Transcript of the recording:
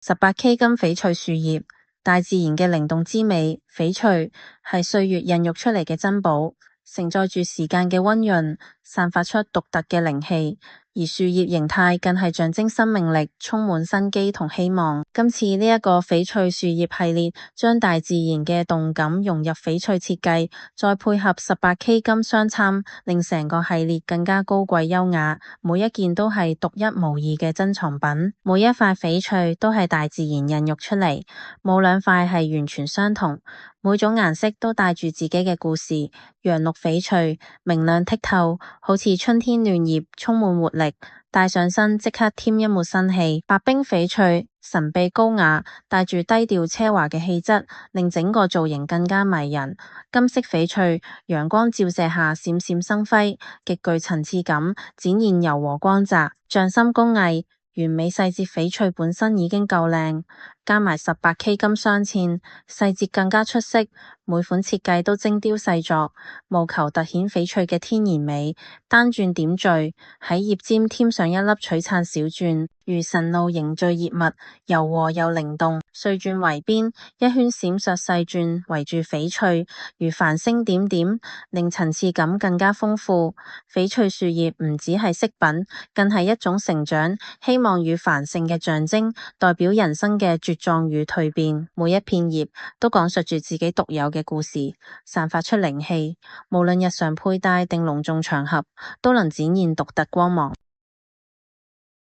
18K 金翡翠樹葉，大自然嘅靈動之美。翡翠係歲月孕育出嚟嘅珍寶，承載住時間嘅溫潤，散發出獨特嘅靈氣。而樹葉形態更係象徵生命力，充滿生機同希望。今次呢一個翡翠樹葉系列，將大自然嘅動感融入翡翠設計，再配合18K 金鑲嵌，令成個系列更加高貴優雅。每一件都係獨一無二嘅珍藏品，每一塊翡翠都係大自然孕育出嚟，冇兩塊係完全相同。每種顏色都帶住自己嘅故事。陽綠翡翠明亮剔透，好似春天嫩葉，充滿活力，戴上身即刻添一抹生氣。白冰翡翠神秘高雅，帶住低調奢華嘅氣質，令整個造型更加迷人。金色翡翠陽光照射下閃閃生輝，極具層次感，展現柔和光澤。匠心工藝完美細節，翡翠本身已經夠靚，加埋18K 金鑲嵌，細節更加出色。每款設計都精雕細琢，務求凸顯翡翠嘅天然美。單鑽點綴，喺葉尖添上一粒璀璨小鑽，如晨露凝聚葉脈，柔和又靈動。碎鑽圍邊，一圈閃爍細鑽圍住翡翠，如繁星點點，令層次感更加豐富。翡翠樹葉唔只係飾品，更係一種成長、希望與繁盛嘅象徵，代表人生嘅茁壯與蛻變。每一片葉都講述住自己獨有嘅故事，散發出靈氣，無論日常佩戴定隆重場合，都能展現獨特光芒。